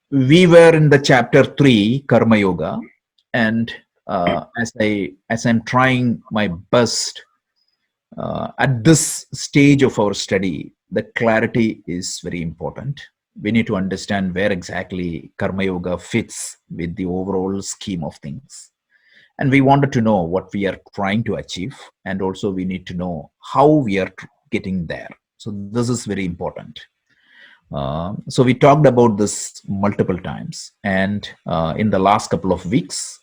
We were in the chapter 3, Karma Yoga, and as I'm trying my best at this stage of our study, the clarity is very important. We need to understand where exactly Karma Yoga fits with the overall scheme of things. And we wanted to know what we are trying to achieve, and also we need to know how we are getting there. So, this is very important. So we talked about this multiple times, and in the last couple of weeks,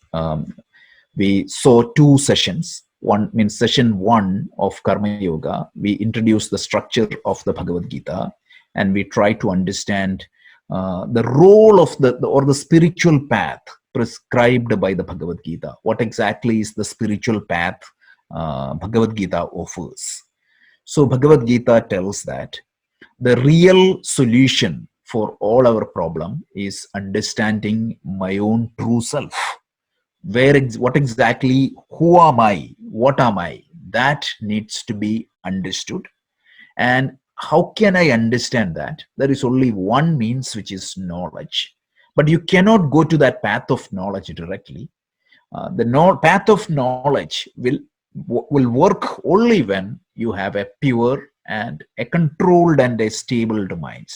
we saw two sessions. One means session one of Karma Yoga. We introduced the structure of the Bhagavad Gita, and we try to understand the role of or the spiritual path prescribed by the Bhagavad Gita. What exactly is the spiritual path Bhagavad Gita offers? So Bhagavad Gita tells that the real solution for all our problem is understanding my own true self. What exactly, who am I? What am I? That needs to be understood. And how can I understand that? There is only one means, which is knowledge. But you cannot go to that path of knowledge directly. The path of knowledge will work only when you have a pure and a controlled and a stable mind.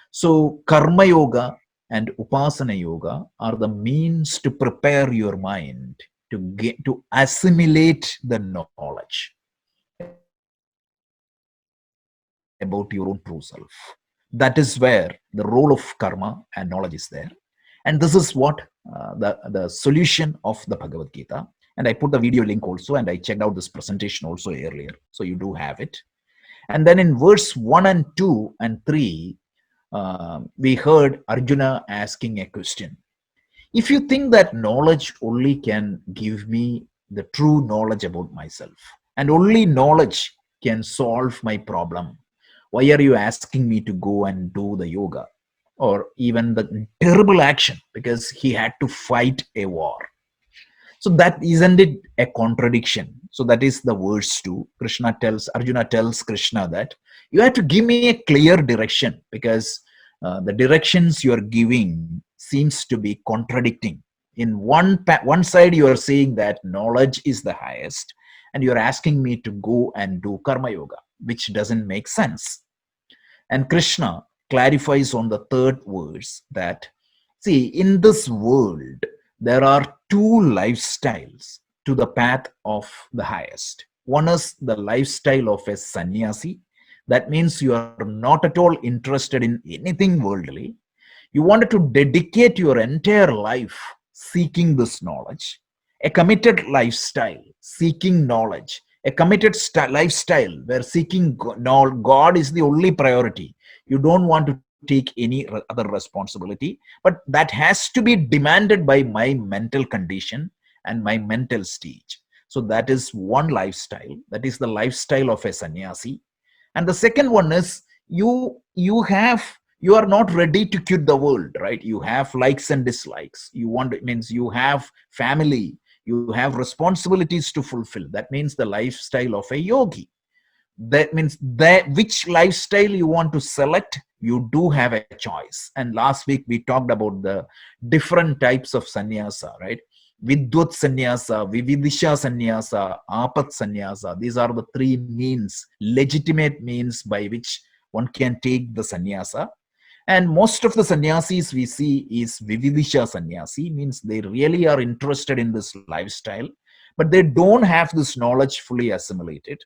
So karma yoga and upasana yoga are the means to prepare your mind to assimilate the knowledge about your own true self. That is where the role of karma and knowledge is there. And this is what the solution of the Bhagavad Gita. And I put the video link also, and I checked out this presentation also earlier, so you do have it. And then in verse 1 and 2 and 3, we heard Arjuna asking a question. If you think that knowledge only can give me the true knowledge about myself, and only knowledge can solve my problem, why are you asking me to go and do the yoga or even the terrible action? Because he had to fight a war. So that isn't it a contradiction? So that is the verse 2. Arjuna tells Krishna that you have to give me a clear direction, because the directions you are giving seems to be contradicting. In one side you are saying that knowledge is the highest, and you are asking me to go and do karma yoga, which doesn't make sense. And Krishna clarifies on the third verse that, see, in this world, there are two lifestyles to the path of the highest. One is the lifestyle of a sannyasi. That means you are not at all interested in anything worldly. You wanted to dedicate your entire life seeking this knowledge. A committed lifestyle, seeking knowledge. A committed lifestyle where seeking God is the only priority. You don't want to take any other responsibility, but that has to be demanded by my mental condition and my mental stage. So that is one lifestyle. That is the lifestyle of a sannyasi. And the second one is you are not ready to quit the world, right? You have likes and dislikes. You want, it means you have family, you have responsibilities to fulfill. That means the lifestyle of a yogi. That means that which lifestyle you want to select, you do have a choice. And last week we talked about the different types of sannyasa, right? Vidwat sannyasa, vividisha sannyasa, apat sannyasa. These are the three means, legitimate means by which one can take the sannyasa. And most of the sannyasis we see is vividisha sannyasi, means they really are interested in this lifestyle, but they don't have this knowledge fully assimilated.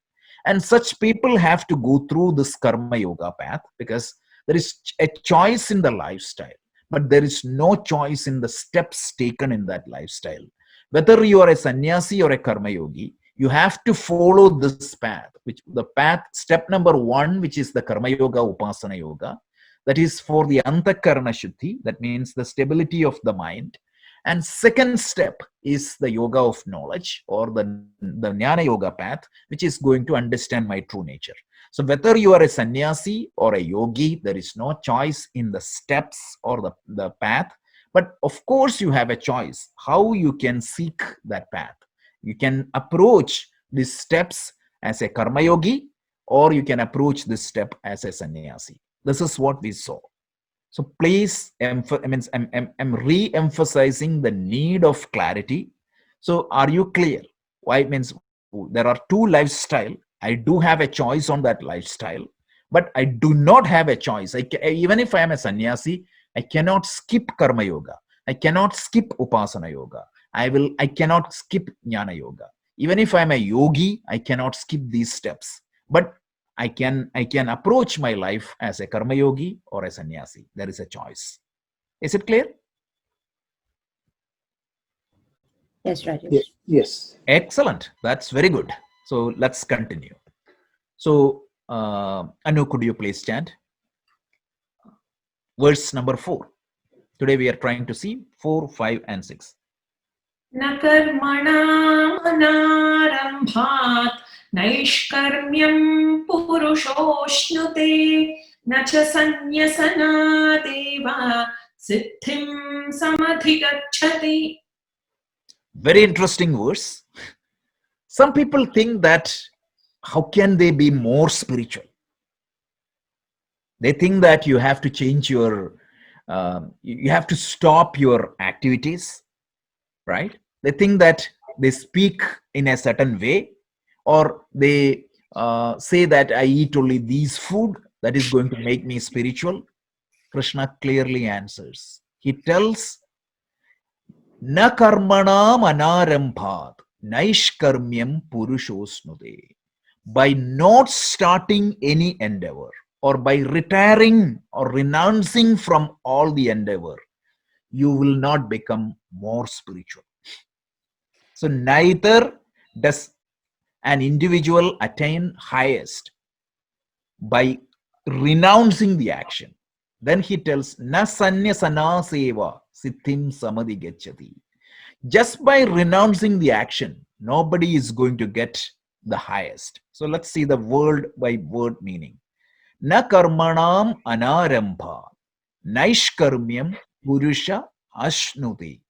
And such people have to go through this karma yoga path, because there is a choice in the lifestyle, but there is no choice in the steps taken in that lifestyle. Whether you are a sannyasi or a karma yogi, you have to follow this path, which the path, step number 1, which is the karma yoga, upasana yoga. That is for the antakarana shuddhi, that means the stability of the mind. And second step is the yoga of knowledge, or the jnana yoga path, which is going to understand my true nature. So whether you are a sannyasi or a yogi, there is no choice in the steps or the path. But of course, you have a choice how you can seek that path. You can approach these steps as a karma yogi, or you can approach this step as a sannyasi. This is what we saw. So please, I'm re-emphasizing the need of clarity. So are you clear? Why means there are two lifestyle. I do have a choice on that lifestyle, but I do not have a choice. Even if I am a sannyasi, I cannot skip karma yoga. I cannot skip upasana yoga. I cannot skip jnana yoga. Even if I'm a yogi, I cannot skip these steps. But I can approach my life as a karma yogi or a sannyasi. There is a choice. Is it clear? Yes, Rajesh. Yes. Excellent. That's very good. So let's continue. So Anu, could you please chant verse number 4? Today we are trying to see 4, 5, and 6. न कर्मणामनारम्भात् नैष्कर्म्यं पुरुषोऽश्नुते न च सन्न्यसनादेव सिद्धिं समधिगच्छति. Very interesting verse. Some people think that how can they be more spiritual? They think that you have to change your, you have to stop your activities, right? They think that they speak in a certain way, or they say that I eat only these food, that is going to make me spiritual. Krishna clearly answers. He tells, Na karmanam anarambhat naishkarmyam purushosnude. By not starting any endeavor, or by retiring or renouncing from all the endeavor, you will not become more spiritual. So neither does an individual attain highest by renouncing the action. Then he tells, Na sanyasana seva siddhim samadhi gacchati. Just by renouncing the action, nobody is going to get the highest. So let's see the word by word meaning. Na karmanam anarambha naishkarmyam purusha ashnuti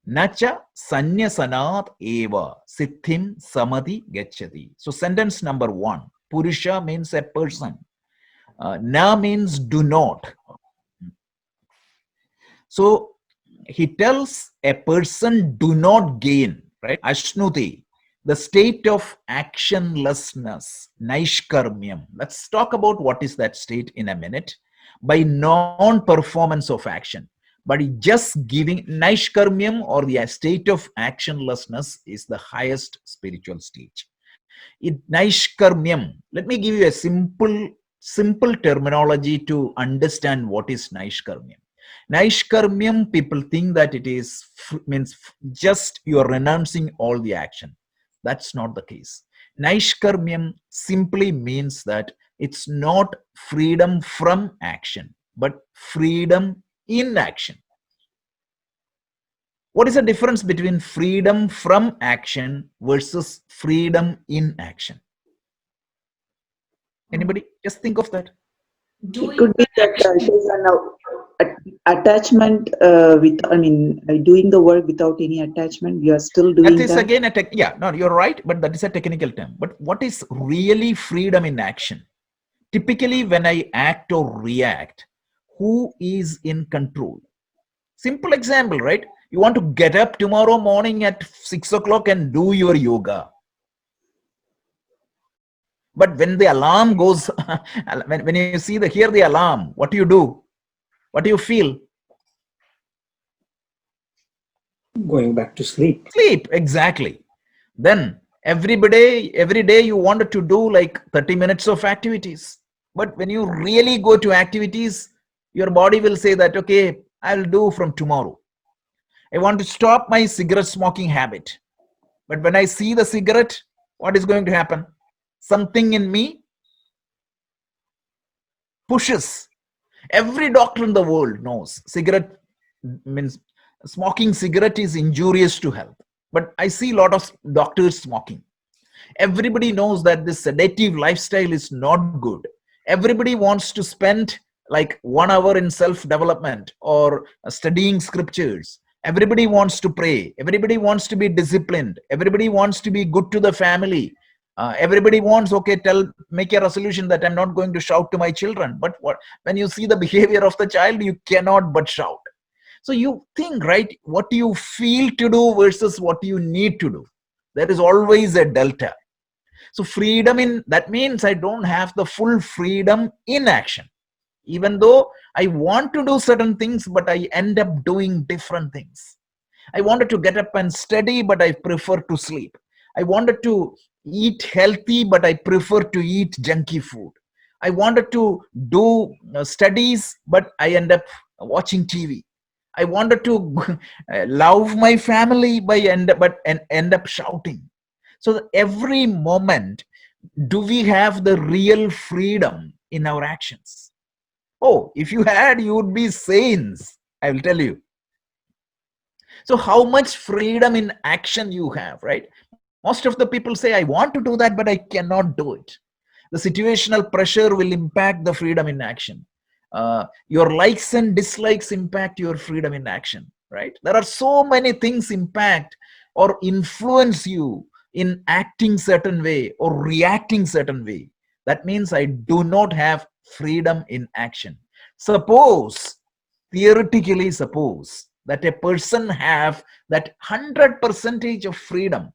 nacha sanyasanat eva siddhim samadhi gacchati. So sentence number 1, purusha means a person. Na means do not. So he tells a person do not gain, right? Ashnuti, the state of actionlessness, naishkarmyam. Let's talk about what is that state in a minute. By non-performance of action, but just giving naishkarmyam, or the state of actionlessness, is the highest spiritual stage. Naishkarmyam, let me give you a simple terminology to understand what is naishkarmyam. Naishkarmyam, people think that it is means just you are renouncing all the action. That's not the case. Naishkarmyam simply means that it's not freedom from action, but freedom in action. What is the difference between freedom from action versus freedom in action? Anybody? Just think of that. It could be that it is an attachment doing the work without any attachment. You are still doing that. Is again a no, you're right, but that is a technical term. But what is really freedom in action? Typically, when I act or react, who is in control? Simple example, right? You want to get up tomorrow morning at 6 o'clock and do your yoga. But when the alarm goes, when you hear the alarm, what do? What do you feel? Going back to sleep. Sleep, exactly. Then every day you wanted to do like 30 minutes of activities. But when you really go to activities, your body will say that, okay, I'll do from tomorrow. I want to stop my cigarette smoking habit. But when I see the cigarette, what is going to happen? Something in me pushes. Every doctor in the world knows smoking cigarette is injurious to health. But I see a lot of doctors smoking. Everybody knows that this sedative lifestyle is not good. Everybody wants to spend like 1 hour in self-development or studying scriptures. Everybody wants to pray. Everybody wants to be disciplined. Everybody wants to be good to the family. Everybody wants, okay, make a resolution that I'm not going to shout to my children. But when you see the behavior of the child, you cannot but shout. So you think, right, what you feel to do versus what you need to do. There is always a delta. So freedom that means I don't have the full freedom in action. Even though I want to do certain things, but I end up doing different things. I wanted to get up and study, but I prefer to sleep. I wanted to eat healthy, but I prefer to eat junky food. I wanted to do studies, but I end up watching TV. I wanted to love my family, but end up shouting. So every moment, do we have the real freedom in our actions? Oh, if you had, you would be saints, I will tell you. So how much freedom in action you have, right? Most of the people say, I want to do that, but I cannot do it. The situational pressure will impact the freedom in action. Your likes and dislikes impact your freedom in action, right? There are so many things impact or influence you in acting certain way or reacting certain way. That means I do not have freedom in action. Theoretically suppose that a person have that 100% of freedom.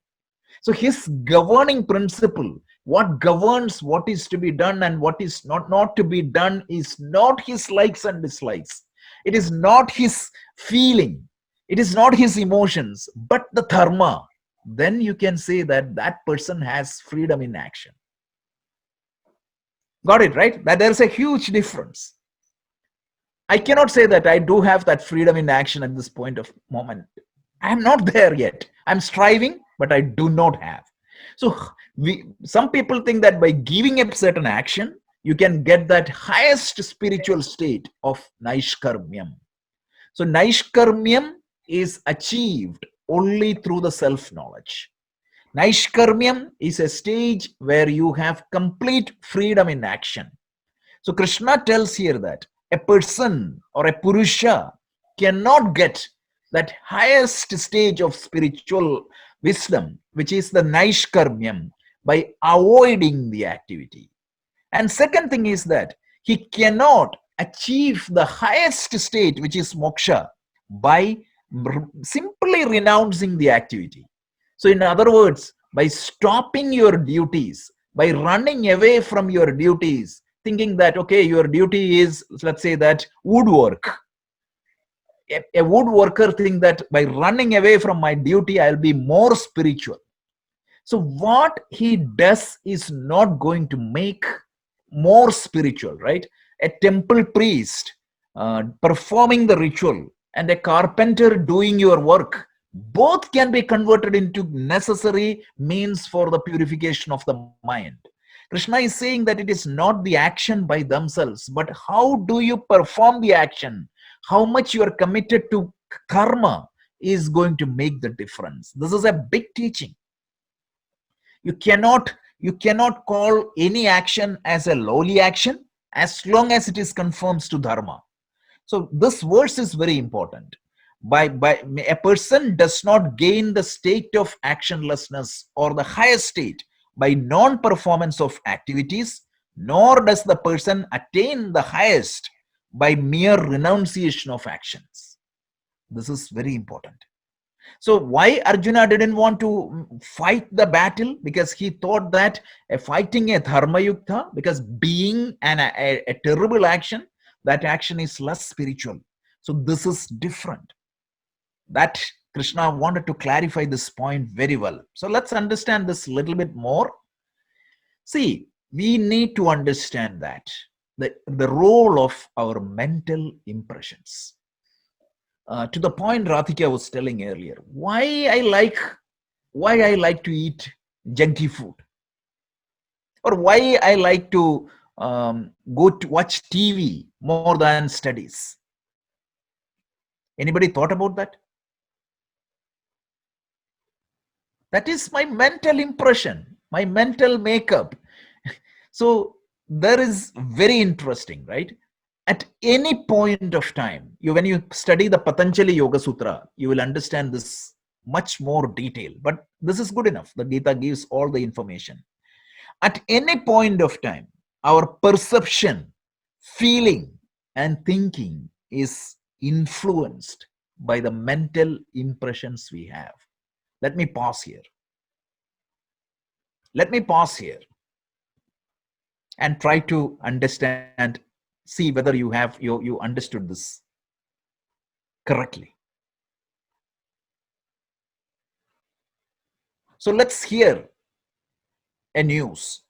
So his governing principle, what governs what is to be done and what is not to be done, is not his likes and dislikes. It is not his feeling. It is not his emotions, but the dharma. Then you can say that that person has freedom in action. Got it, right? That there's a huge difference. I cannot say that I do have that freedom in action at this point of moment. I'm not there yet. I'm striving, but I do not have. So some people think that by giving up certain action, you can get that highest spiritual state of Naishkarmyam. So Naishkarmyam is achieved only through the self-knowledge. Naishkarmyam is a stage where you have complete freedom in action. So Krishna tells here that a person or a Purusha cannot get that highest stage of spiritual wisdom, which is the Naishkarmyam, by avoiding the activity. And second thing is that he cannot achieve the highest state, which is moksha, by simply renouncing the activity. So in other words, by stopping your duties, by running away from your duties, thinking that, okay, your duty is, let's say that woodwork. A woodworker thinks that by running away from my duty, I'll be more spiritual. So what he does is not going to make more spiritual, right? A temple priest performing the ritual and a carpenter doing your work, both can be converted into necessary means for the purification of the mind. Krishna is saying that it is not the action by themselves, but how do you perform the action? How much you are committed to karma is going to make the difference. This is a big teaching. You cannot call any action as a lowly action as long as it is conforms to dharma. So this verse is very important. By a person does not gain the state of actionlessness or the highest state by non-performance of activities, nor does the person attain the highest by mere renunciation of actions. This is very important. So why Arjuna didn't want to fight the battle? Because he thought that fighting a dharma yukta, because being a terrible action, that action is less spiritual. So this is different. That Krishna wanted to clarify this point very well. So let's understand this a little bit more. See, we need to understand that the role of our mental impressions. To the point Radhika was telling earlier, why I like to eat junky food, or why I like to go to watch TV more than studies. Anybody thought about that? That is my mental impression, my mental makeup. So there is very interesting, right? At any point of time, when you study the Patanjali Yoga Sutra, you will understand this much more detail. But this is good enough. The Gita gives all the information. At any point of time, our perception, feeling, and thinking is influenced by the mental impressions we have. Let me pause here. Let me pause here and try to understand, see whether you understood this correctly. So let's hear a news,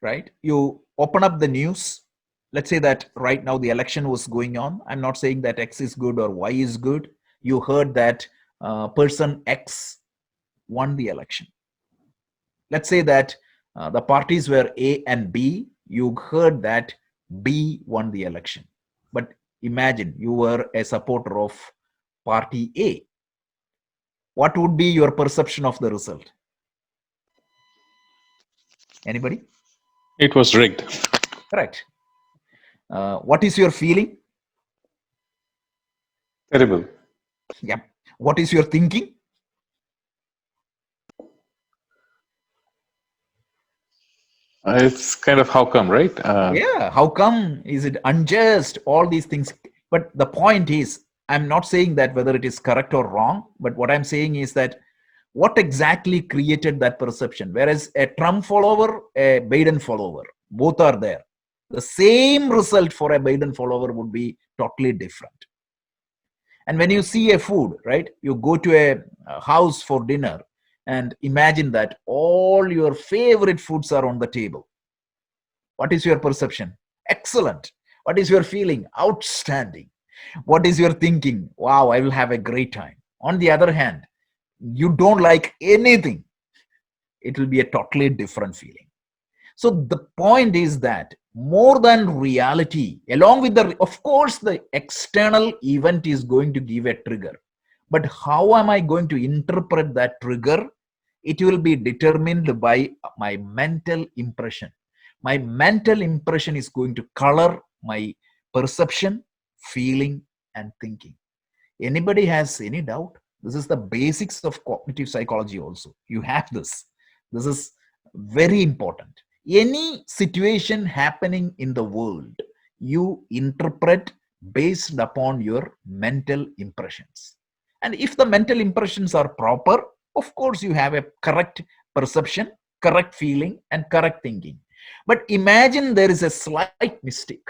right? You open up the news. Let's say that right now the election was going on. I'm not saying that X is good or Y is good. You heard that person X won the election. Let's say that the parties were A and B. You heard that B won the election. But imagine you were a supporter of party A. What would be your perception of the result? Anybody? It was rigged. Correct. What is your feeling? Terrible. Yeah. What is your thinking? It's kind of how come, right? Yeah. How come? Is it unjust? All these things. But the point is, I'm not saying that whether it is correct or wrong, but what I'm saying is that what exactly created that perception? Whereas a Trump follower, a Biden follower, both are there. The same result for a Biden follower would be totally different. And when you see a food, right, you go to a house for dinner and imagine that all your favorite foods are on the table. What is your perception? Excellent. What is your feeling? Outstanding. What is your thinking? Wow, I will have a great time. On the other hand, you don't like anything, it will be a totally different feeling. So the point is that more than reality, along with of course, the external event is going to give a trigger. But how am I going to interpret that trigger? It will be determined by my mental impression. My mental impression is going to color my perception, feeling, and thinking. Anybody has any doubt? This is the basics of cognitive psychology also. You have this. This is very important. Any situation happening in the world, you interpret based upon your mental impressions. And if the mental impressions are proper, of course, you have a correct perception, correct feeling, and correct thinking. But imagine there is a slight mistake.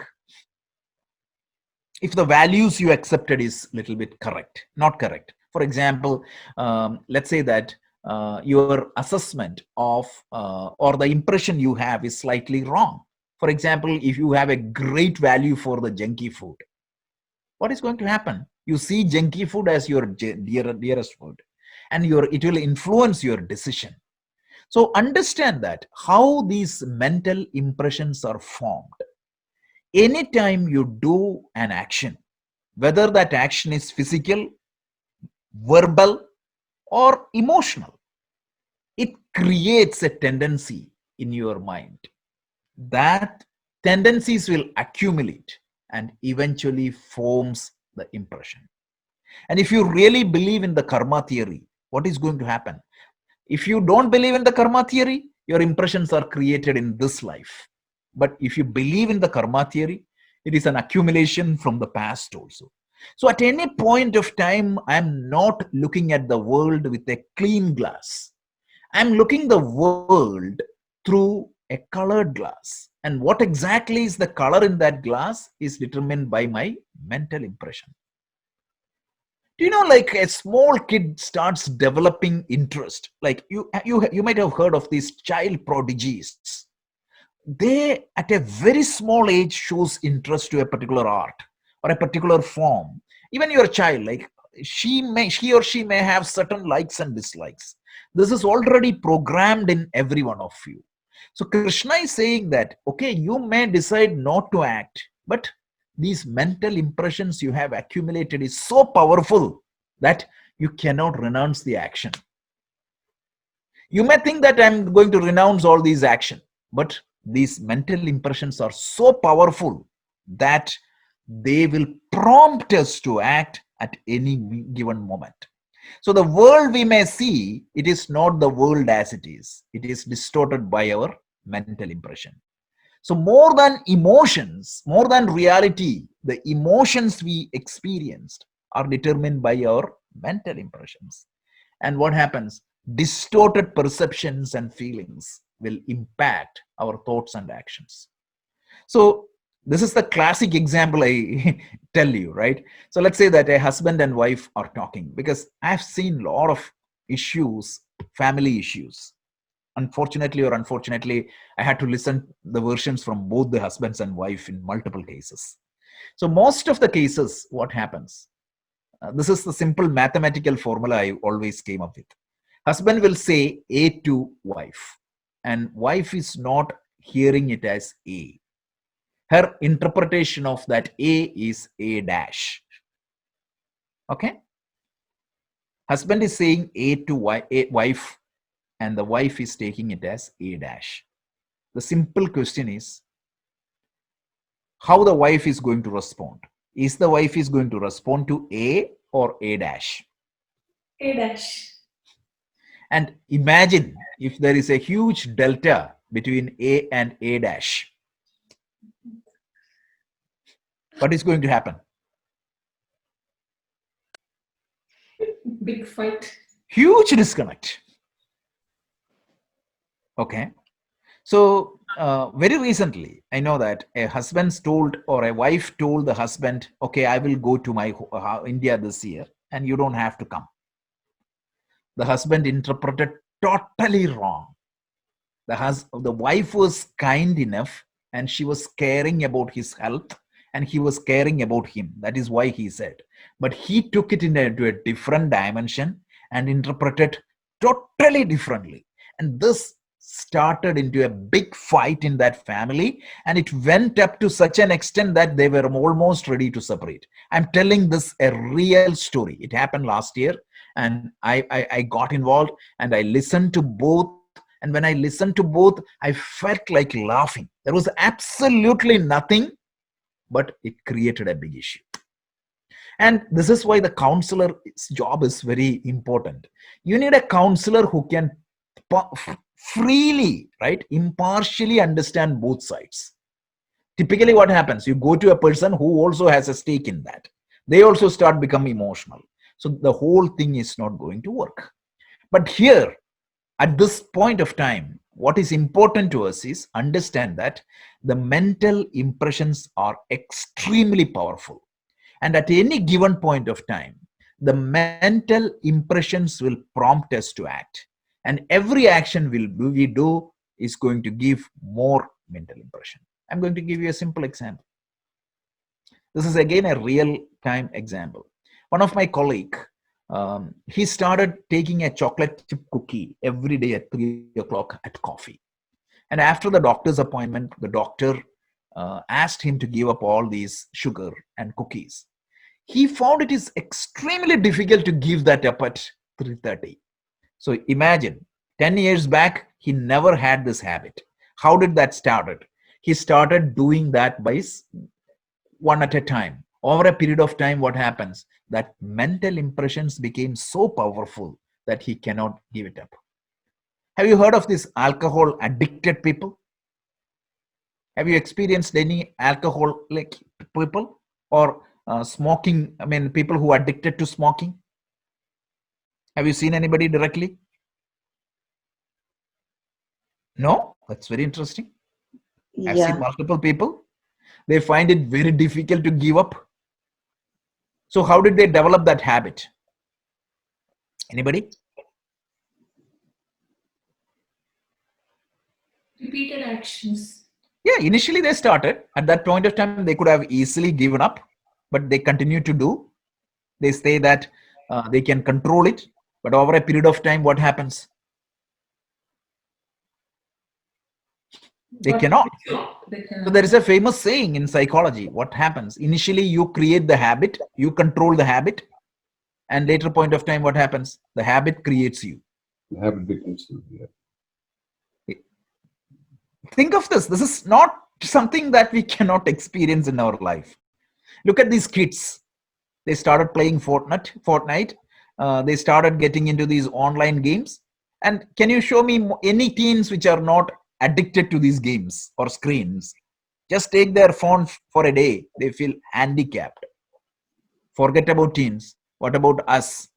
If the values you accepted is a little bit correct, not correct. For example, let's say that your assessment of or the impression you have is slightly wrong. For example, if you have a great value for the junky food, what is going to happen? You see junky food as your dearest food, and it will influence your decision. So understand that how these mental impressions are formed. Anytime you do an action, whether that action is physical, verbal, or emotional, it creates a tendency in your mind. That tendencies will accumulate and eventually forms the impression. And if you really believe in the karma theory, what is going to happen? If you don't believe in the karma theory, your impressions are created in this life. But if you believe in the karma theory, it is an accumulation from the past also. So at any point of time, I'm not looking at the world with a clean glass. I'm looking the world through a colored glass. And what exactly is the color in that glass is determined by my mental impression. Do you know, like a small kid starts developing interest? Like you might have heard of these child prodigies. They, at a very small age, shows interest to a particular art or a particular form. Even your child, like he or she may have certain likes and dislikes. This is already programmed in every one of you. So Krishna is saying that, okay, you may decide not to act, but these mental impressions you have accumulated is so powerful that you cannot renounce the action. You may think that I'm going to renounce all these action, but these mental impressions are so powerful that they will prompt us to act at any given moment. So the world we may see, it is not the world as it is. It is distorted by our mental impression. So more than emotions, more than reality, the emotions we experienced are determined by our mental impressions. And what happens? Distorted perceptions and feelings will impact our thoughts and actions. So this is the classic example I tell you, right? So let's say that a husband and wife are talking, because I've seen a lot of issues, family issues. Unfortunately or unfortunately, I had to listen the versions from both the husbands and wife in multiple cases. So most of the cases, what happens? This is the simple mathematical formula I always came up with. Husband will say A to wife, and wife is not hearing it as A. Her interpretation of that A is A dash. Okay? Husband is saying A to wife, and the wife is taking it as A dash. The simple question is how the wife is going to respond. Is the wife is going to respond to A or A dash? A dash. And imagine if there is a huge delta between A and A dash. What is going to happen? Big fight. Huge disconnect. Okay. So very recently, I know that a husband told, or a wife told the husband, okay, I will go to my India this year and you don't have to come. The husband interpreted totally wrong. The wife was kind enough and she was caring about his health and he was caring about him. That is why he said. But he took it into a different dimension and interpreted totally differently. And this started into a big fight in that family, and it went up to such an extent that they were almost ready to separate. I'm telling this a real story. It happened last year, and I got involved and I listened to both. And when I listened to both, I felt like laughing. There was absolutely nothing, but it created a big issue. And this is why the counselor's job is very important. You need a counselor who can freely, right, impartially understand both sides. Typically what happens, you go to a person who also has a stake in that. They also start becoming emotional. So the whole thing is not going to work. But here, at this point of time, what is important to us is understand that the mental impressions are extremely powerful. And at any given point of time, the mental impressions will prompt us to act. And every action we do is going to give more mental impression. I'm going to give you a simple example. This is again a real-time example. One of my colleagues, he started taking a chocolate chip cookie every day at 3 o'clock at coffee. And after the doctor's appointment, the doctor asked him to give up all these sugar and cookies. He found it is extremely difficult to give that up at 3:30. So imagine, 10 years back, he never had this habit. How did that start? He started doing that by one at a time. Over a period of time, what happens? That mental impressions became so powerful that he cannot give it up. Have you heard of these alcohol addicted people? Have you experienced any alcoholic people or smoking? I mean, people who are addicted to smoking? Have you seen anybody directly? No? That's very interesting. I've seen multiple people. They find it very difficult to give up. So how did they develop that habit? Anybody? Repeated actions. Yeah, initially they started. At that point of time, they could have easily given up, but they continue to do. They say that they can control it, but over a period of time, what happens? They cannot. So there is a famous saying in psychology. What happens? Initially, you create the habit, you control the habit, and later point of time, what happens? The habit creates you. The habit becomes you. Yeah. Think of this. This is not something that we cannot experience in our life. Look at these kids. They started playing Fortnite. they started getting into these online games. And can you show me any teens which are not addicted to these games or screens? Just take their phone for a day, they feel handicapped. Forget about teens. What about us?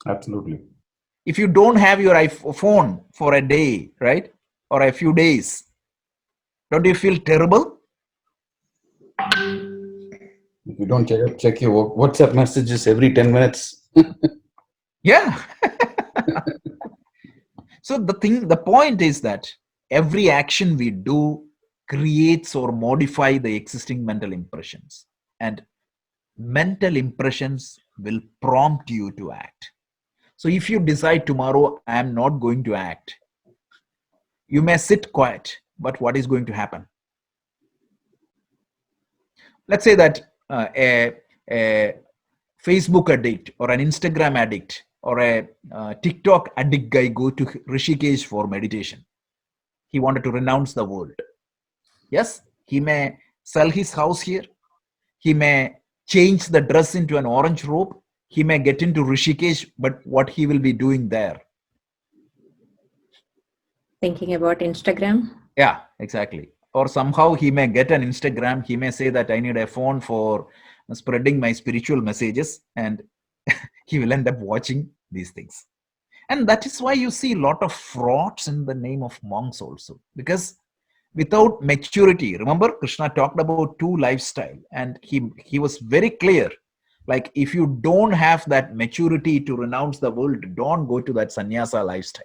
Absolutely. If you don't have your phone for a day, right, or a few days, don't you feel terrible? If you don't check your WhatsApp messages every 10 minutes. Yeah. So the point is that every action we do creates or modify the existing mental impressions, and mental impressions will prompt you to act. So if you decide tomorrow, I am not going to act, you may sit quiet, but what is going to happen? Let's say that a Facebook addict or an Instagram addict or a TikTok addict guy go to Rishikesh for meditation. He wanted to renounce the world. Yes, he may sell his house here. He may change the dress into an orange robe. He may get into Rishikesh, but what he will be doing there? Thinking about Instagram. Yeah, exactly. Or somehow he may get an Instagram. He may say that I need a phone for spreading my spiritual messages, and he will end up watching these things. And that is why you see a lot of frauds in the name of monks also, because without maturity, remember Krishna talked about two lifestyle, and he was very clear, like if you don't have that maturity to renounce the world, don't go to that sannyasa lifestyle.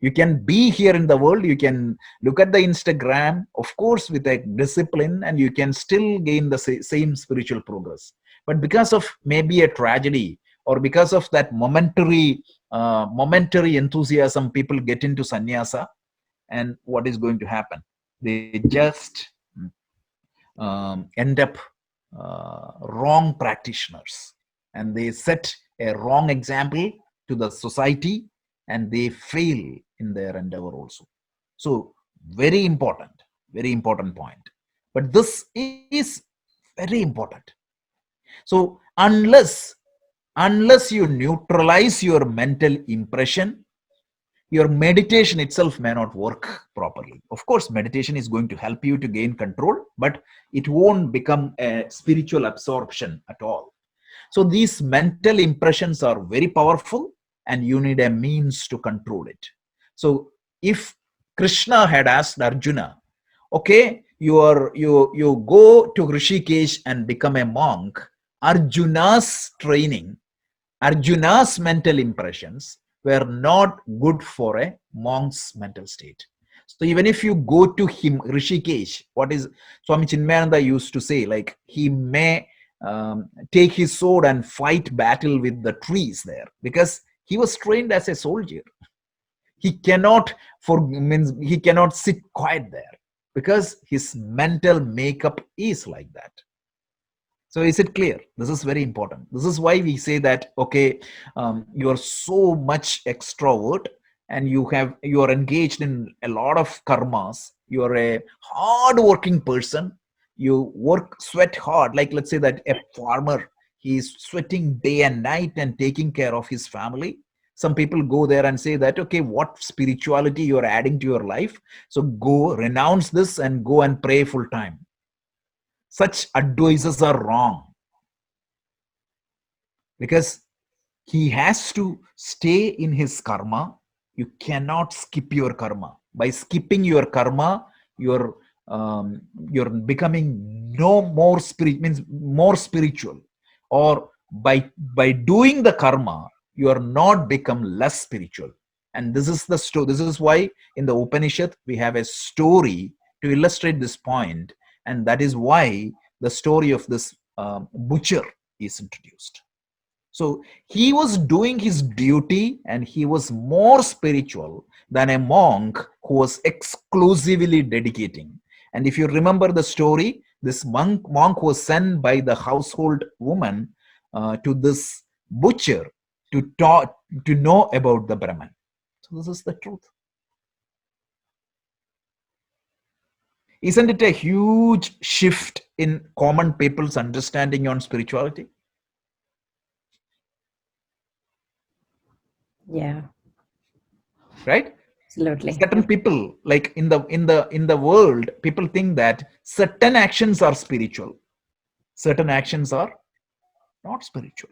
You can be here in the world, you can look at the Instagram, of course, with a discipline, and you can still gain the same spiritual progress. But because of maybe a tragedy, or because of that momentary enthusiasm, people get into sannyasa, and what is going to happen? They just end up wrong practitioners, and they set a wrong example to the society, and they fail in their endeavor also. So very important point. But this is very important. So unless you neutralize your mental impression, your meditation itself may not work properly. Of course, meditation is going to help you to gain control, but it won't become a spiritual absorption at all. So these mental impressions are very powerful, and you need a means to control it. So if Krishna had asked Arjuna, okay, you go to Rishikesh and become a monk, Arjuna's training, Arjuna's mental impressions were not good for a monk's mental state. So even if you go to him, Rishikesh, what is Swami Chinmayananda used to say, like he may take his sword and fight battle with the trees there, because he was trained as a soldier. He cannot sit quiet there, because his mental makeup is like that. So is it clear? This is very important. This is why we say that, okay, you are so much extrovert, and you are engaged in a lot of karmas. You are a hard-working person. You sweat hard. Like let's say that a farmer, he is sweating day and night and taking care of his family. Some people go there and say that, okay, what spirituality you are adding to your life? So go renounce this and go and pray full time. Such advices are wrong, because he has to stay in his karma. You cannot skip your karma. By skipping your karma, you're becoming more spiritual, or by doing the karma, you are not become less spiritual. And this is the story. This is why in the Upanishad we have a story to illustrate this point, and that is why the story of this butcher is introduced. So he was doing his duty, and he was more spiritual than a monk who was exclusively dedicating. And if you remember the story, this monk was sent by the household woman to this butcher to know about the Brahman. So this is the truth. Isn't it a huge shift in common people's understanding on spirituality? Yeah, right? absolutely. Certain people, like in the world, people think that certain actions are spiritual, certain actions are not spiritual.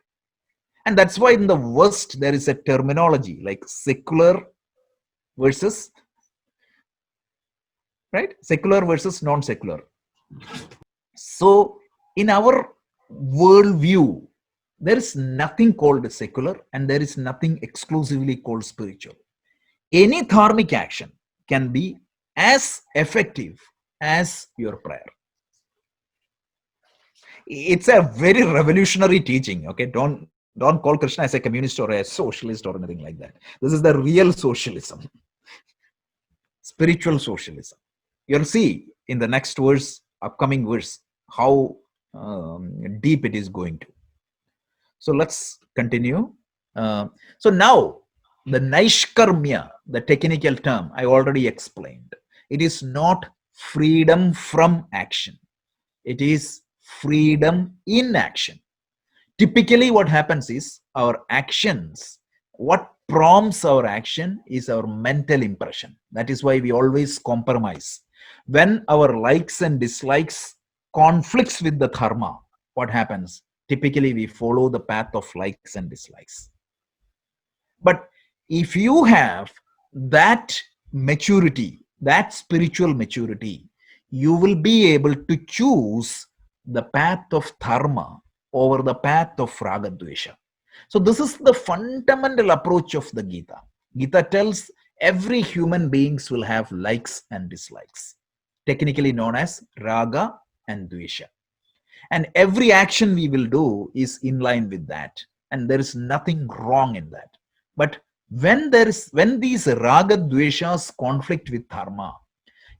And that's why in the West there is a terminology like secular versus, right, secular versus non-secular. So in our worldview, there is nothing called secular and there is nothing exclusively called spiritual. Any dharmic action can be as effective as your prayer. It's a very revolutionary teaching. Okay, don't call Krishna as a communist or a socialist or anything like that. This is the real socialism, spiritual socialism. You'll see in the next verse, upcoming verse, how deep it is going to. So let's continue. So now the Naishkarmya, the technical term, I already explained. It is not freedom from action. It is freedom in action. Typically what happens is our actions, what prompts our action is our mental impression. That is why we always compromise. When our likes and dislikes conflicts with the dharma, what happens? Typically we follow the path of likes and dislikes. But if you have that maturity, that spiritual maturity, you will be able to choose the path of dharma over the path of raga dvesha. So this is the fundamental approach of the Gita. Gita tells every human beings will have likes and dislikes, technically known as raga and dvesha. And every action we will do is in line with that. And there is nothing wrong in that. But when these raga dveshas conflict with dharma,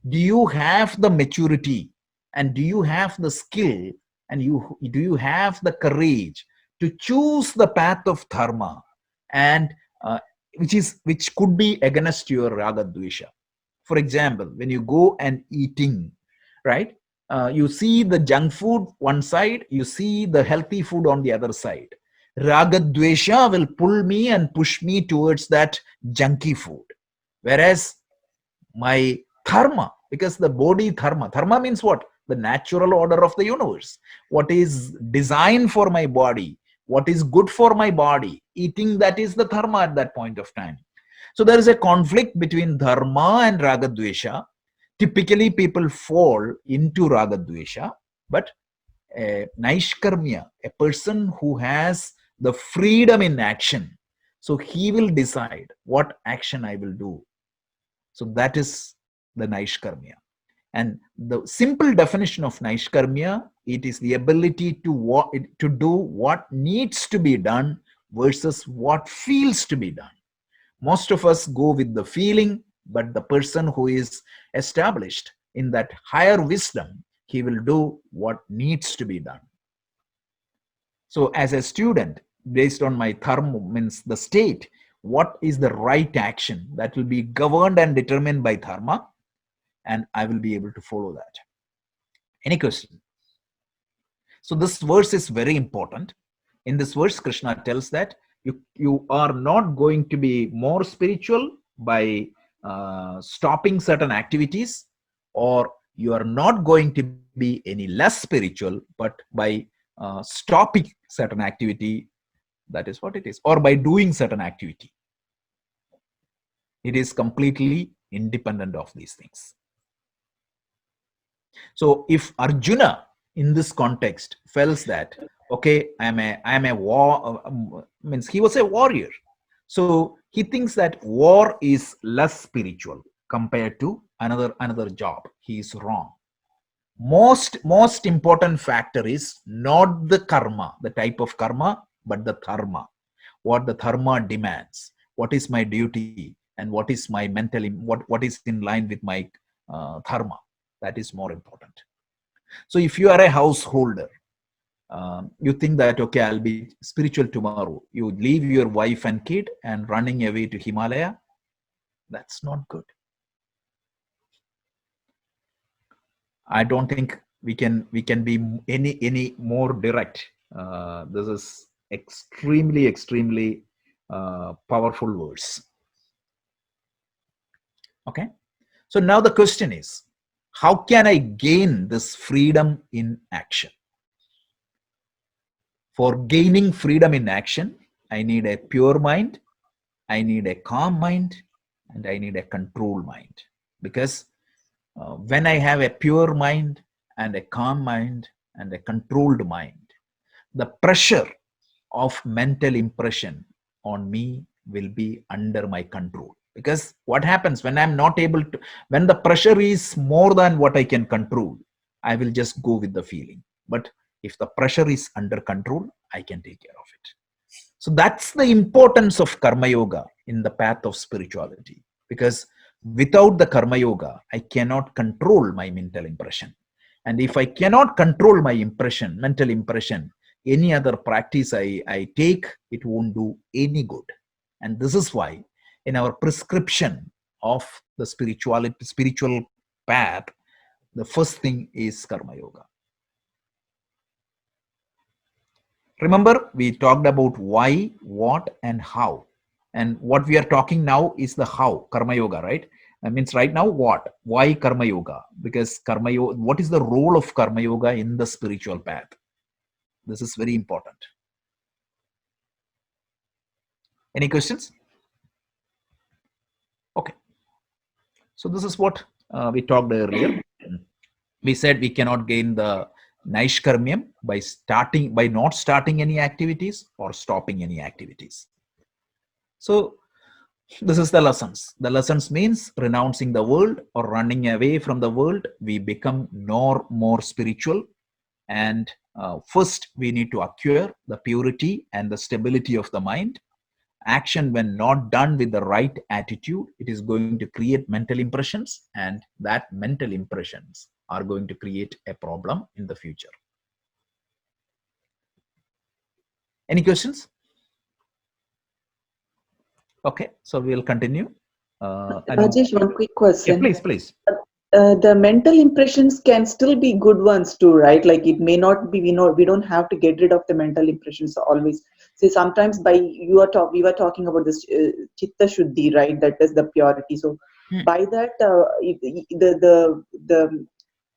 do you have the maturity and do you have the skill and do you have the courage to choose the path of dharma and which could be against your raga dvesha? For example, when you go and eating, right? You see the junk food one side, you see the healthy food on the other side. Raga dvesha will pull me and push me towards that junky food. Whereas my dharma, because the body dharma means what? The natural order of the universe. What is designed for my body, what is good for my body, eating that is the dharma at that point of time. So there is a conflict between dharma and raga dvesha. Typically people fall into raga dvesha, but naishkarmya, a person who has the freedom in action, so he will decide what action I will do. So that is the naishkarmya. And the simple definition of naishkarmya, it is the ability to do what needs to be done versus what feels to be done. Most of us go with the feeling, but the person who is established in that higher wisdom, he will do what needs to be done. So as a student, based on my dharma, means the state, what is the right action that will be governed and determined by dharma, and I will be able to follow that. Any question? So this verse is very important. In this verse, Krishna tells that you are not going to be more spiritual by stopping certain activities, or you are not going to be any less spiritual, but by stopping certain activity, that is what it is, or by doing certain activity. It is completely independent of these things. So if Arjuna in this context feels that, okay, I am a war, means he was a warrior. So he thinks that war is less spiritual compared to another job. He is wrong. Most important factor is not the karma, the type of karma, but the dharma. What the dharma demands, what is my duty, and what is my mental, what is in line with my dharma. That is more important. So if you are a householder, you think that, okay, I'll be spiritual tomorrow. You leave your wife and kid and running away to Himalaya. That's not good. I don't think we can be any more direct. This is extremely powerful words. Okay. So now the question is, how can I gain this freedom in action? For gaining freedom in action, I need a pure mind, I need a calm mind, and I need a controlled mind. Because when I have a pure mind and a calm mind and a controlled mind, the pressure of mental impression on me will be under my control. Because what happens when I'm not able to, when the pressure is more than what I can control, I will just go with the feeling. But if the pressure is under control, I can take care of it. So that's the importance of Karma Yoga in the path of spirituality. Because without the Karma Yoga, I cannot control my mental impression. And if I cannot control my impression, mental impression, any other practice I take, it won't do any good. And this is why in our prescription of the spiritual path, the first thing is Karma Yoga. Remember, we talked about why, what, and how. And what we are talking now is the how, Karma Yoga, right? That means right now, what? Why Karma Yoga? Because Karma Yoga, what is the role of Karma Yoga in the spiritual path? This is very important. Any questions? Okay. So this is what we talked earlier. We said we cannot gain the Naishkarmyam by not starting any activities or stopping any activities. So this is the lessons. The lessons means renouncing the world or running away from the world. We become more spiritual. And first, we need to acquire the purity and the stability of the mind. Action, when not done with the right attitude, it is going to create mental impressions, and that mental impressions are going to create a problem in the future. Any questions? Okay, so we'll continue. Rajesh, one quick question. Yeah, please. The mental impressions can still be good ones too, right? Like it may not be, we don't have to get rid of the mental impressions always. Say sometimes we were talking about this chitta shuddhi, right? That is the purity. So by that, the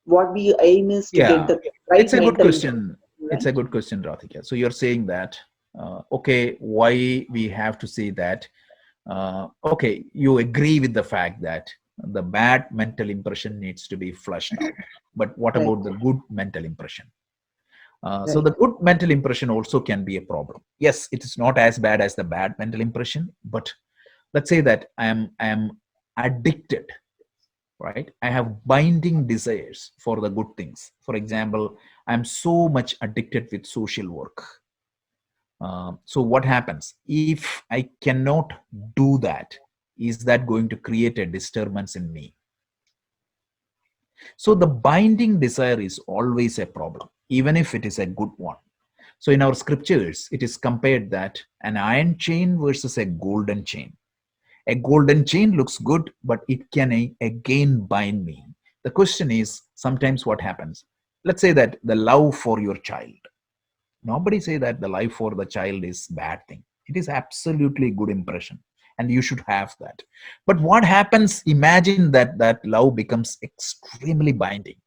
what we aim is to get the right. It's a good question. Right? It's a good question, Radhika. So you're saying that, okay, why we have to say that? Okay, you agree with the fact that the bad mental impression needs to be flushed out. But what about the good mental impression? So the good mental impression also can be a problem. Yes, it is not as bad as the bad mental impression, but let's say that I am addicted, right? I have binding desires for the good things. For example, I'm so much addicted with social work. So what happens if I cannot do that? Is that going to create a disturbance in me? So the binding desire is always a problem, even if it is a good one. So in our scriptures, it is compared that an iron chain versus a golden chain. A golden chain looks good, but it can again bind me. The question is, sometimes what happens? Let's say that the love for your child. Nobody say that the life for the child is bad thing. It is absolutely good impression, and you should have that. But what happens? Imagine that love becomes extremely binding.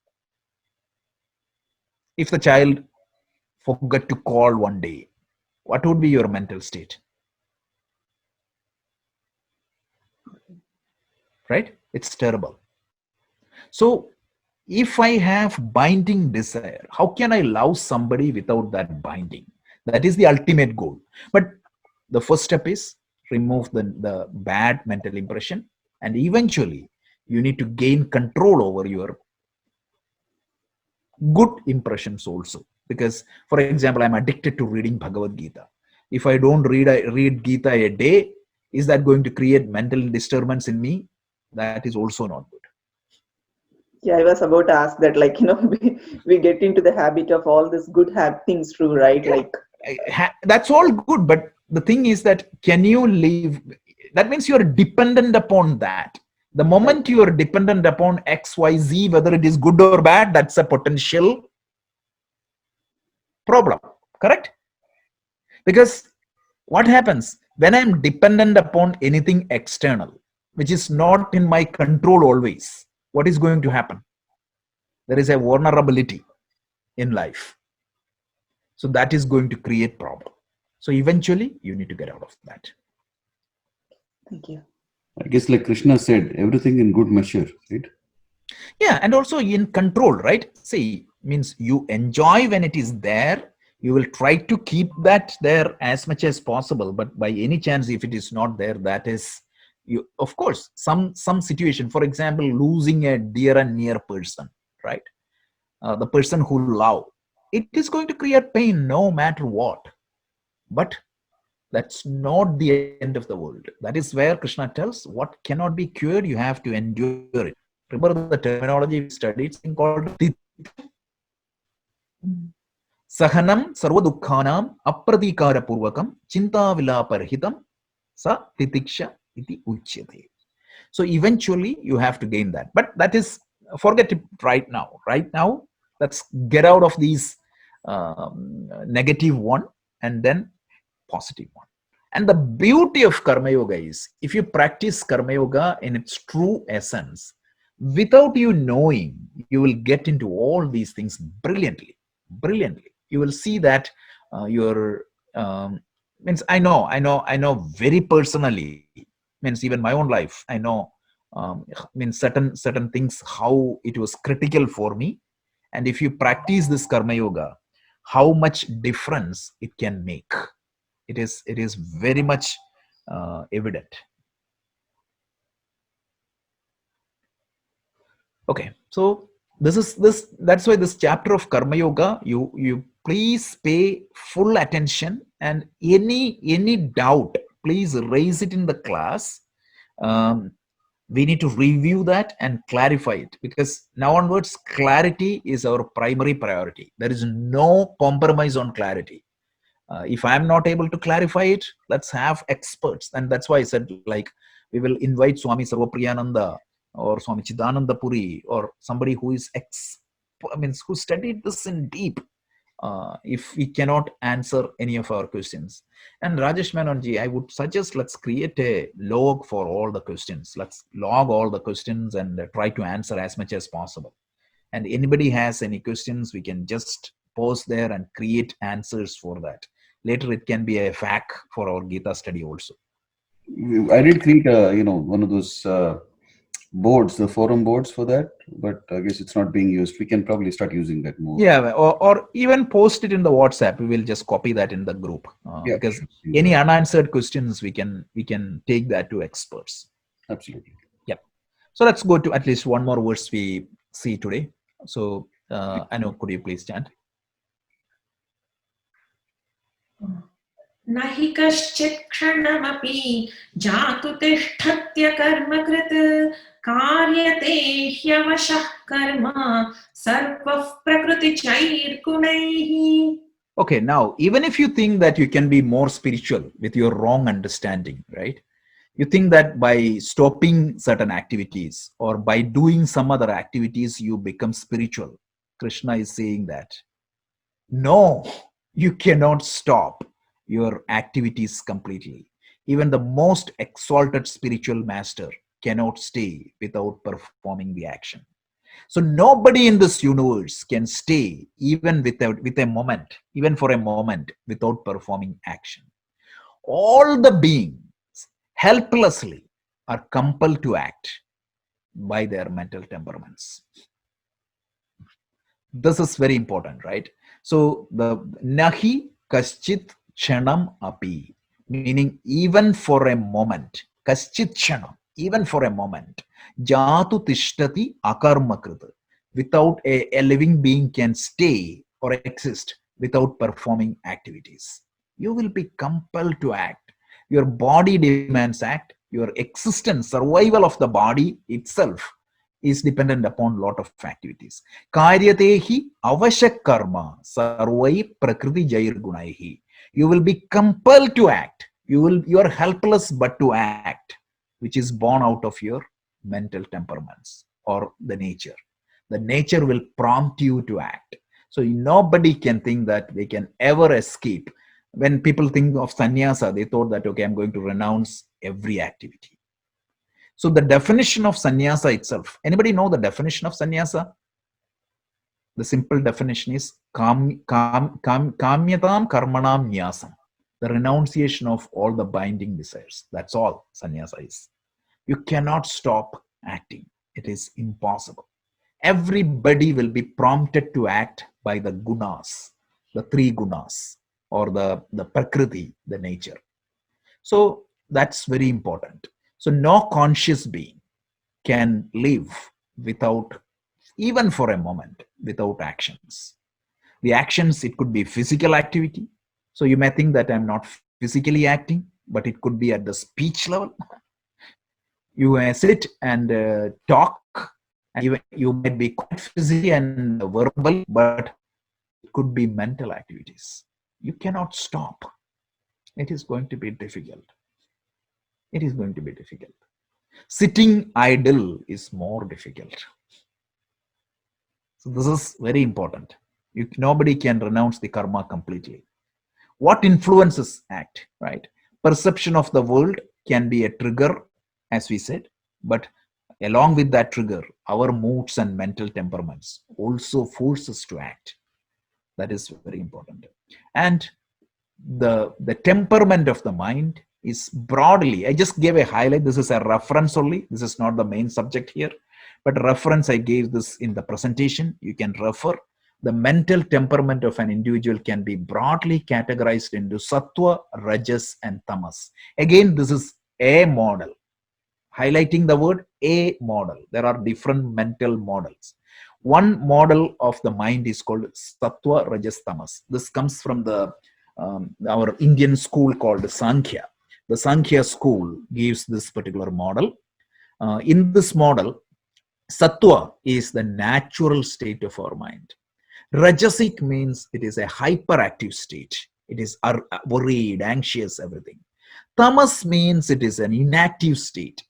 If the child forgot to call one day, what would be your mental state? Right? It's terrible. So if I have binding desire, how can I love somebody without that binding? That is the ultimate goal. But the first step is remove the bad mental impression, and eventually you need to gain control over your good impressions also. Because, for example, I'm addicted to reading Bhagavad Gita. If I don't read Gita a day, is that going to create mental disturbance in me? That is also not good. Yeah, I was about to ask that, like, we get into the habit of all this good things through, right? Like that's all good, but the thing is that can you live? That means you're dependent upon that. The moment you are dependent upon X, Y, Z, whether it is good or bad, that's a potential problem, correct? Because what happens? When I'm dependent upon anything external, which is not in my control always, what is going to happen? There is a vulnerability in life. So that is going to create problem. So eventually you need to get out of that. Thank you. I guess like Krishna said, everything in good measure, right? Yeah, and also in control, right? See, means you enjoy when it is there. You will try to keep that there as much as possible. But by any chance, if it is not there, that is, you. Of course, some situation. For example, losing a dear and near person, right? The person who love, it is going to create pain no matter what. But that's not the end of the world. That is where Krishna tells what cannot be cured, you have to endure it. Remember the terminology we studied, something called Sahanam sarvadukhanam apratikara purvakam chinta vilaparhitam sa titiksha iti uchyate. So eventually you have to gain that. But that is, forget it right now. Right now, let's get out of these negative one and then positive one. And the beauty of Karma Yoga is, if you practice Karma Yoga in its true essence, without you knowing, you will get into all these things brilliantly. Brilliantly. You will see that your means I know very personally, means even my own life, I know means certain things, how it was critical for me. And if you practice this Karma Yoga, how much difference it can make. It is very much evident. Okay, so that's why this chapter of Karma Yoga, you please pay full attention, and any doubt, please raise it in the class. We need to review that and clarify it, because now onwards clarity is our primary priority. There is no compromise on clarity. If I'm not able to clarify it, let's have experts. And that's why I said, like, we will invite Swami Sarvapriyananda or Swami Chidananda Puri or somebody who is who studied this in deep, if we cannot answer any of our questions. And Rajesh Menonji, I would suggest, let's create a log for all the questions. Let's log all the questions and try to answer as much as possible. And anybody has any questions, we can just post there and create answers for that. Later, it can be a FAQ for our Gita study also. I did create one of those boards, the forum boards for that, but I guess it's not being used. We can probably start using that more. Yeah, or even post it in the WhatsApp. We will just copy that in the group, Yeah, because sure. any unanswered questions, we can take that to experts. Absolutely. Yep. So let's go to at least one more verse we see today. So Anu, could you please chant? नहि कश्चित् क्षणमपि जातु तिष्ठत्य कर्मकृत् कार्यते ह्यवशः कर्म सर्वः प्रकृतिचैर्गुणैः. Okay, now, even if you think that you can be more spiritual with your wrong understanding, right? You think that by stopping certain activities or by doing some other activities, you become spiritual. Krishna is saying that, no, you cannot stop your activities completely. Even the most exalted spiritual master cannot stay without performing the action. So nobody in this universe can stay even with a moment, even for a moment, without performing action. All the beings helplessly are compelled to act by their mental temperaments. This is very important, right? So the nahi kaschit chanam api, meaning even for a moment, kaschit chanam, even for a moment, jatu tishtati akarmakrita, without a living being can stay or exist without performing activities. You will be compelled to act. Your body demands act. Your existence, survival of the body itself is dependent upon lot of activities. Karyatehi avashak karma sarvai prakriti jair gunaihi. You will be compelled to act. You are helpless but to act, which is born out of your mental temperaments or the nature. The nature will prompt you to act. So nobody can think that they can ever escape When people think of sannyasa, they thought that, okay, I'm going to renounce every activity. So the definition of sannyasa itself, anybody know the definition of sannyasa? The simple definition is kamyatam karmanam nyasam, the renunciation of all the binding desires. That's all sannyasa is. You cannot stop acting. It is impossible. Everybody will be prompted to act by the gunas, the three gunas, or the prakriti, the nature. So that's very important. So no conscious being can live without, even for a moment, without actions. The actions, it could be physical activity. So you may think that I'm not physically acting, but it could be at the speech level. You may sit and talk, and you might be quite physical and verbal, but it could be mental activities. You cannot stop. It is going to be difficult. It is going to be difficult. Sitting idle is more difficult. So this is very important. Nobody can renounce the karma completely. What influences act, right? Perception of the world can be a trigger, as we said, but along with that trigger, our moods and mental temperaments also force us to act. That is very important. And the temperament of the mind is broadly, I just gave a highlight. This is a reference only. This is not the main subject here, but reference I gave this in the presentation. You can refer. The mental temperament of an individual can be broadly categorized into sattva, rajas, and tamas. Again, this is a model. Highlighting the word a model. There are different mental models. One model of the mind is called sattva, rajas, tamas. This comes from our Indian school called Sankhya. The Sankhya school gives this particular model. In this model, sattva is the natural state of our mind. Rajasic means it is a hyperactive state. It is worried, anxious, everything. Tamas means it is an inactive state.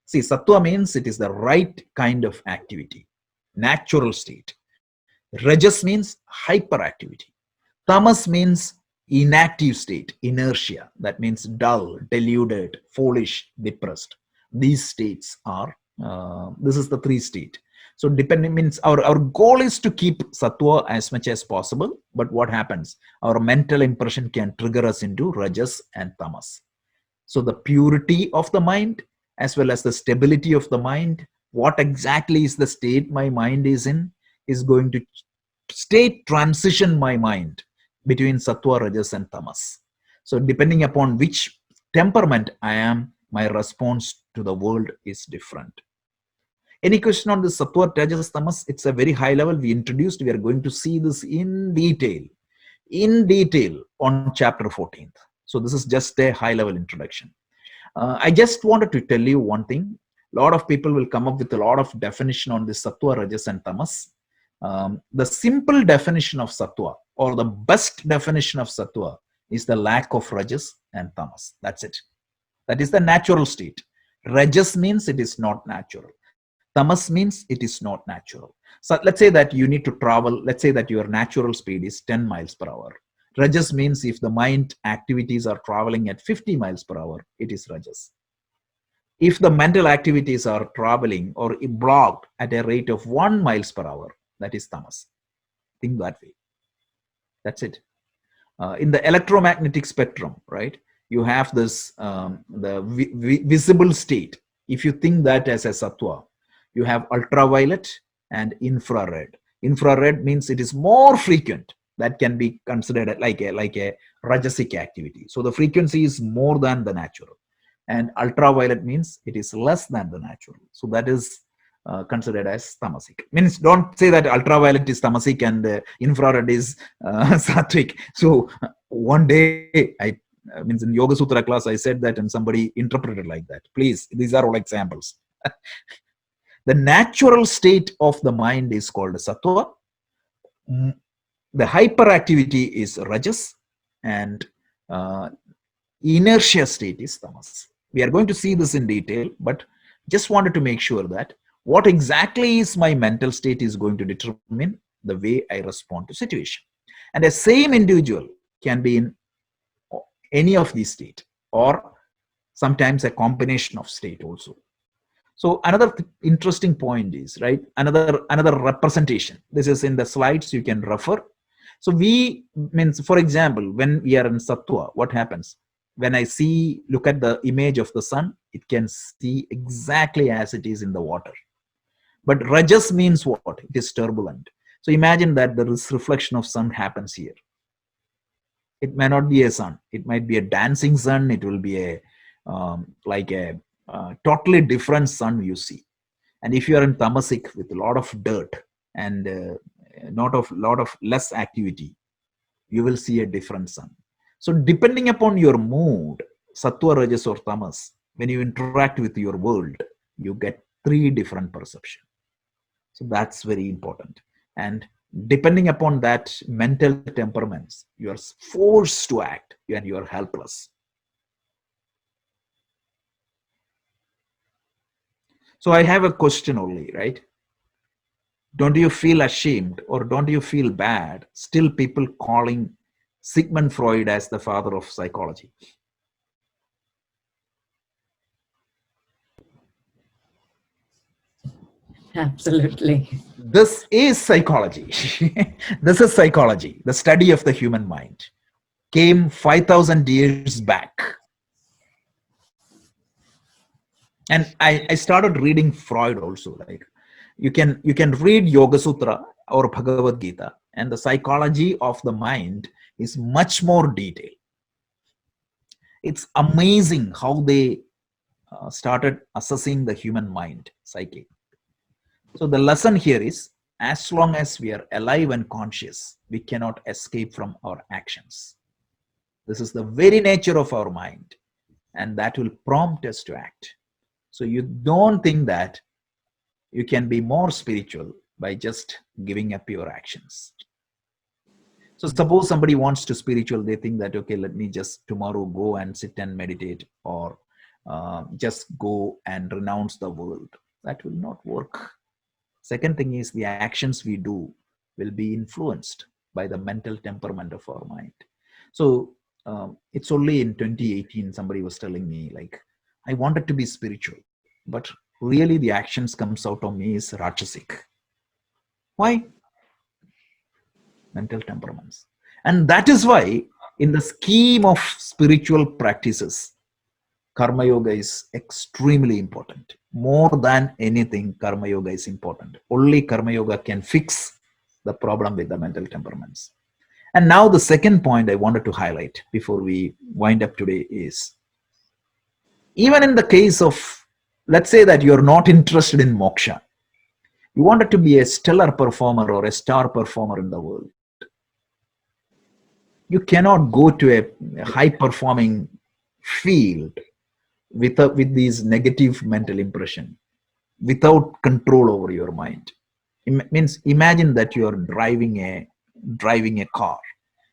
See, sattva means it is the right kind of activity, natural state. Rajas means hyperactivity. Tamas means inactive state, inertia. That means dull, deluded, foolish, depressed. These states are, this is the three state. So depending means our goal is to keep sattva as much as possible. But what happens? Our mental impression can trigger us into rajas and tamas. So the purity of the mind as well as the stability of the mind, what exactly is the state my mind is in, is going to state transition my mind between sattva, rajas, and tamas. So depending upon which temperament I am, my response to the world is different. Any question on this sattva, rajas, tamas? It's a very high level. We introduced. We are going to see this in detail on chapter 14th. So this is just a high level introduction. I just wanted to tell you one thing. A lot of people will come up with a lot of definition on this sattva, rajas, and tamas. The simple definition of sattva, or the best definition of sattva, is the lack of rajas and tamas. That's it. That is the natural state. Rajas means it is not natural. Tamas means it is not natural. So let's say that you need to travel. Let's say that your natural speed is 10 miles per hour. Rajas means if the mind activities are traveling at 50 miles per hour, it is rajas. If the mental activities are traveling or blocked at a rate of 1 miles per hour, that is tamas. Think that way. That's it. In the electromagnetic spectrum, right, you have this, the visible state. If you think that as a sattva, you have ultraviolet and infrared. Infrared means it is more frequent. That can be considered like a rajasic activity. So the frequency is more than the natural. And ultraviolet means it is less than the natural. So that is considered as tamasic. Means don't say that ultraviolet is tamasic and infrared is sattvic. So one day, means in Yoga Sutra class, I said that and somebody interpreted like that. Please, these are all examples. The natural state of the mind is called sattva. The hyperactivity is rajas, and inertia state is tamas. We are going to see this in detail, but just wanted to make sure that what exactly is my mental state is going to determine the way I respond to situation. And the same individual can be in any of these state, or sometimes a combination of state also. So another interesting point is, right, another representation. This is in the slides, you can refer. So we means, for example, when we are in Sattva, what happens? When I look at the image of the sun, it can see exactly as it is in the water. But Rajas means what? It is turbulent. So imagine that there is reflection of sun happens here. It may not be a sun. It might be a dancing sun. It will be a like a totally different sun you see. And if you are in Tamasic with a lot of dirt and lot of less activity, you will see a different sun. So depending upon your mood, Sattva, Rajas or Tamas, when you interact with your world, you get 3 different perceptions. So that's very important. And depending upon that mental temperaments, you are forced to act and you are helpless. So I have a question only, right? Don't you feel ashamed or don't you feel bad? Still people calling Sigmund Freud as the father of psychology. Absolutely. This is psychology. This is psychology. The study of the human mind came 5,000 years back. And I started reading Freud also. Like you can read Yoga Sutra or Bhagavad Gita, and the psychology of the mind is much more detailed. It's amazing how they started assessing the human mind, psyche. So the lesson here is, as long as we are alive and conscious, we cannot escape from our actions. This is the very nature of our mind, and that will prompt us to act. So you don't think that you can be more spiritual by just giving up your actions. So suppose somebody wants to spiritual, they think that, okay, let me just tomorrow go and sit and meditate, or just go and renounce the world. That will not work. Second thing is, the actions we do will be influenced by the mental temperament of our mind. So it's only in 2018, somebody was telling me, like, I wanted to be spiritual, but really the actions comes out of me is Rajasic. Why? Mental temperaments. And that is why in the scheme of spiritual practices, Karma Yoga is extremely important. More than anything, Karma Yoga is important. Only Karma Yoga can fix the problem with the mental temperaments. And now the second point I wanted to highlight before we wind up today is, even in the case of, let's say that you're not interested in moksha, you wanted to be a stellar performer or a star performer in the world. You cannot go to a high-performing field with these negative mental impression without control over your mind. It means, imagine that you are driving a car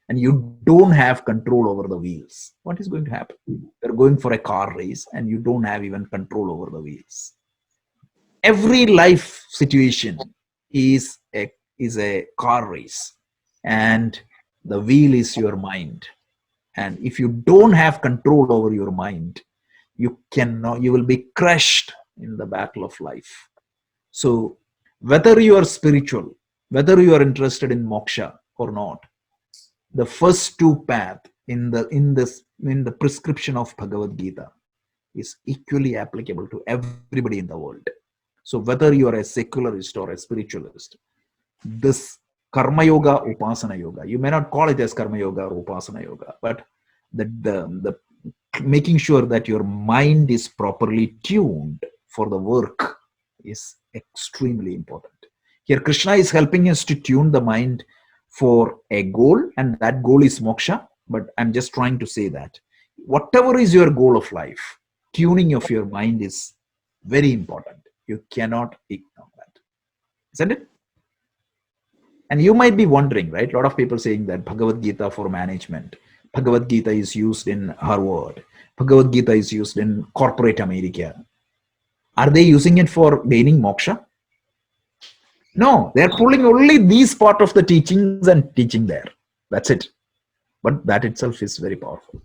and you don't have control over the wheels. What is going to happen? You're going for a car race and you don't have even control over the wheels. Every life situation is a car race, and the wheel is your mind. And if you don't have control over your mind, you will be crushed in the battle of life. So whether you are spiritual, whether you are interested in moksha or not, the first 2 paths in the prescription of Bhagavad Gita is equally applicable to everybody in the world. So whether you are a secularist or a spiritualist, this Karma Yoga, Upasana Yoga, you may not call it as Karma Yoga or Upasana Yoga, but the making sure that your mind is properly tuned for the work is extremely important. Here Krishna is helping us to tune the mind for a goal, and that goal is moksha. But I'm just trying to say that whatever is your goal of life, tuning of your mind is very important. You cannot ignore that, isn't it? And you might be wondering, right? A lot of people saying that Bhagavad Gita for management, Bhagavad Gita is used in Harvard, Bhagavad Gita is used in corporate America. Are they using it for gaining moksha? No, they're pulling only these part of the teachings and teaching there. That's it. But that itself is very powerful.